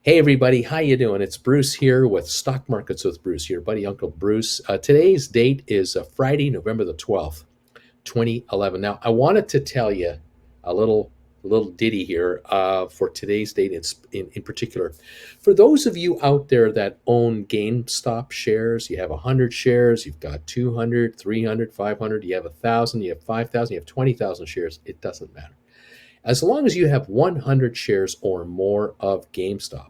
Hey everybody, how you doing? It's Bruce here with Stock Markets with Bruce, your buddy Uncle Bruce. Today's date is Friday, November the 12th, 2011. Now, I wanted to tell you a little ditty here for today's date in particular. For those of you out there that own GameStop shares, you have 100 shares, you've got 200, 300, 500, you have 1,000, you have 5,000, you have 20,000 shares, it doesn't matter. As long as you have 100 shares or more of GameStop,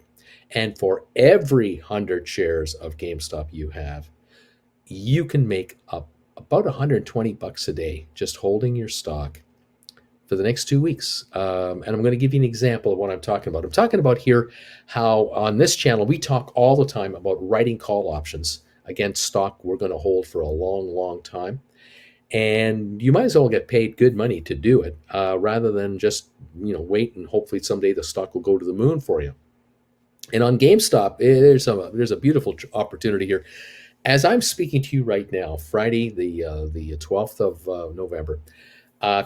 and for every 100 shares of GameStop you have, you can make up about 120 bucks a day just holding your stock for the next 2 weeks. And I'm going to give you an example of what I'm talking about. I'm talking about here how on this channel we talk all the time about writing call options against stock we're going to hold for a long, long time. And you might as well get paid good money to do it rather than just wait and hopefully someday the stock will go to the moon for you. And on GameStop, there's a beautiful opportunity here. As I'm speaking to you right now, Friday, the 12th of November,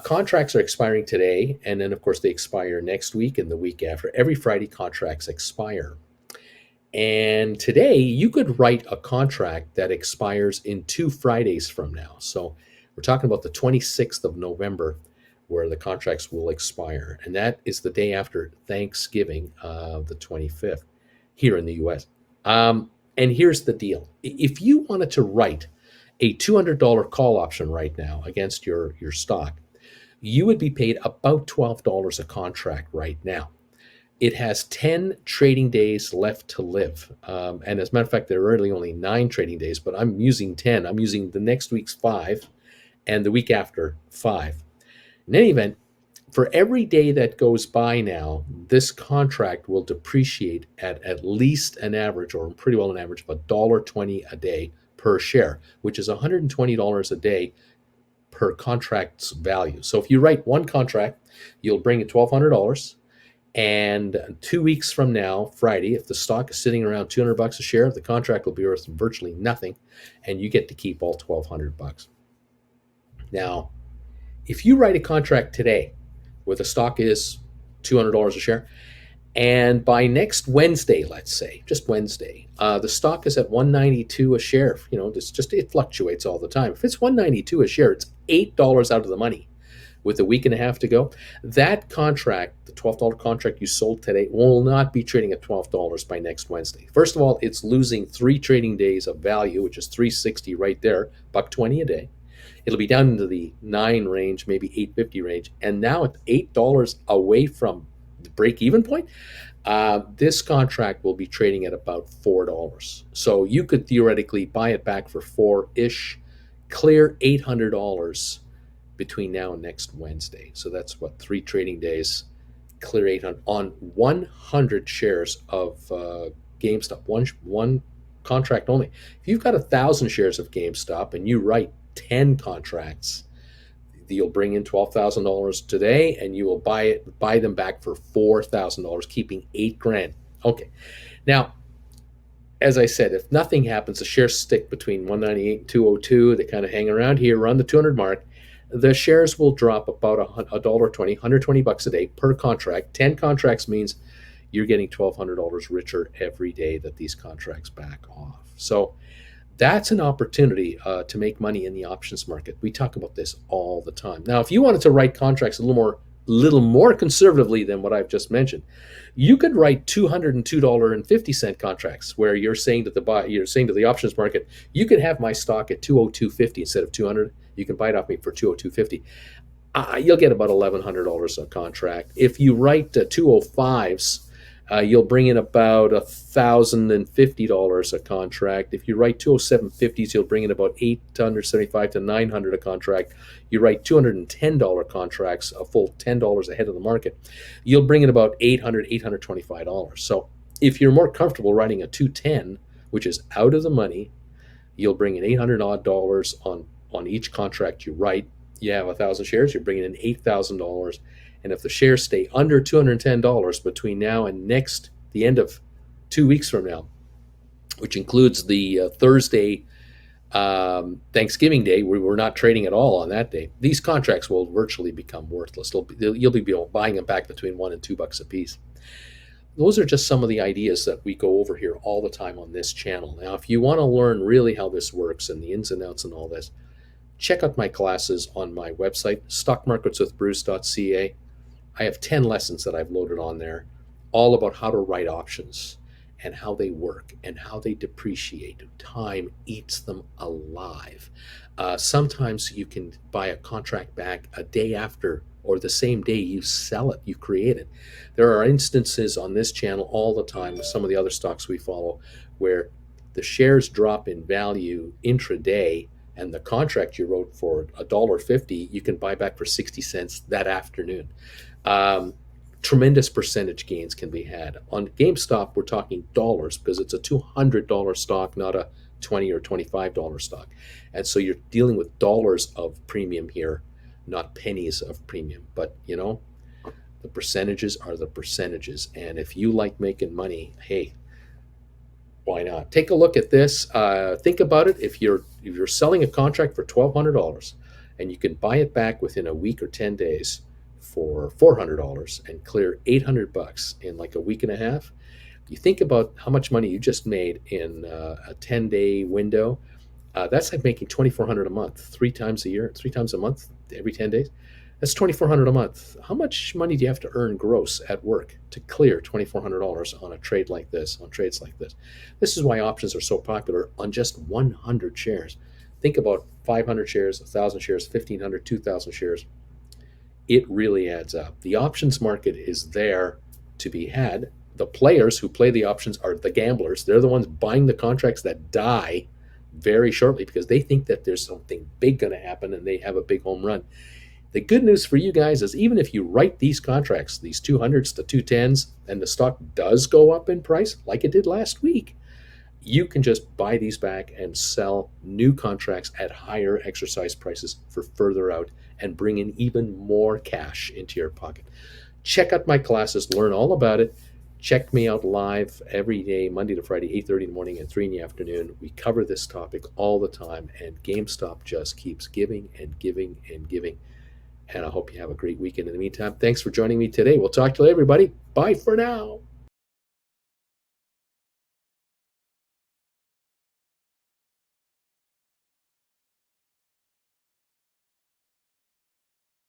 contracts are expiring today, and then of course they expire next week and the week after. Every Friday, contracts expire. And today, you could write a contract that expires in 2 Fridays from now. So we're talking about the 26th of November, where the contracts will expire, and that is the day after Thanksgiving, the 25th, here in the U.S. And here's the deal: if you wanted to write a $200 call option right now against your stock, you would be paid about $12 a contract right now. It has 10 trading days left to live. And as a matter of fact, there are really only 9 trading days, but I'm using 10. I'm using the next week's 5 and the week after 5. In any event, for every day that goes by now, this contract will depreciate at least an average, or pretty well an average, of $1.20 a day per share, which is $120 a day per contract's value. So if you write one contract, you'll bring in $1,200. And 2 weeks from now, Friday, if the stock is sitting around 200 bucks a share, the contract will be worth virtually nothing, and you get to keep all 1,200 bucks. Now, if you write a contract today where the stock is $200 a share, and by next Wednesday, let's say, just Wednesday, the stock is at 192 a share. It fluctuates all the time. If it's 192 a share, it's $8 out of the money with a week and a half to go. That contract, the $12 contract you sold today, will not be trading at $12 by next Wednesday. First of all, it's losing 3 trading days of value, which is $3.60 right there, $1.20 a day. It'll be down into the 9 range, maybe $8.50 range. And now at $8 away from the break-even point, this contract will be trading at about $4. So you could theoretically buy it back for 4-ish, clear $800 between now and next Wednesday. So that's what, 3 trading days, clear 800 on 100 shares of GameStop, one contract only. If you've got 1,000 shares of GameStop and you write 10 contracts, you'll bring in $12,000 today, and you will buy them back for $4,000, keeping $8,000. Okay, now, as I said, if nothing happens, the shares stick between 198 and 202. They kind of hang around here, around the 200 mark. The shares will drop about $1.20, 120 bucks a day per contract. 10 contracts means you're getting $1,200 richer every day that these contracts back off. So that's an opportunity to make money in the options market. We talk about this all the time. Now, if you wanted to write contracts a little more conservatively than what I've just mentioned, you could write $202.50 contracts where you're saying to the options market, you can have my stock at 202.50 instead of 200. You can buy it off me for 202.50. You'll get about $1,100 a contract. If you write 205s, you'll bring in about $1,050 a contract. If you write 207.50s, you'll bring in about $875 to $900 a contract. You write $210 contracts, a full $10 ahead of the market, you'll bring in about $800, $825. So if you're more comfortable writing a 210, which is out of the money, you'll bring in $800 odd on each contract you write. You have 1,000 shares, you're bringing in $8,000. And if the shares stay under $210 between now and the end of 2 weeks from now, which includes the Thursday Thanksgiving Day, where we're not trading at all on that day, these contracts will virtually become worthless. You'll be buying them back between $1 and $2 a piece. those are just some of the ideas that we go over here all the time on this channel. Now, if you want to learn really how this works and the ins and outs and all this, check out my classes on my website, stockmarketswithbruce.ca. I have 10 lessons that I've loaded on there, all about how to write options and how they work and how they depreciate. Time eats them alive. Sometimes you can buy a contract back a day after or the same day you sell it, you create it. There are instances on this channel all the time with some of the other stocks we follow where the shares drop in value intraday and the contract you wrote for $1.50 you can buy back for 60 cents that afternoon. um, Tremendous percentage gains can be had on GameStop. We're talking dollars because it's a $200 stock, not a $20 or $25 stock, and so you're dealing with dollars of premium here, not pennies of premium. But the percentages are the percentages, and if you like making money, hey, why not? Take a look at this. Think about it. If you're selling a contract for $1,200 and you can buy it back within a week or 10 days for $400 and clear $800 in like a week and a half, you think about how much money you just made in a 10-day window. That's like making 2,400 a month, 3 times a year, 3 times a month, every 10 days. That's 2,400 a month. How much money do you have to earn gross at work to clear $2,400 on a trade like this, on trades like this? This is why options are so popular on just 100 shares. Think about 500 shares, 1,000 shares, 1,500, 2,000 shares. It really adds up. The options market is there to be had. The players who play the options are the gamblers. They're the ones buying the contracts that die very shortly because they think that there's something big going to happen and they have a big home run. The good news for you guys is even if you write these contracts, these 200s to 210s, and the stock does go up in price like it did last week, you can just buy these back and sell new contracts at higher exercise prices for further out and bring in even more cash into your pocket. Check out my classes, learn all about it. Check me out live every day, Monday to Friday, 8:30 in the morning and 3 in the afternoon. We cover this topic all the time, and GameStop just keeps giving and giving and giving. And I hope you have a great weekend in the meantime. Thanks for joining me today. We'll talk to you later, everybody. Bye for now.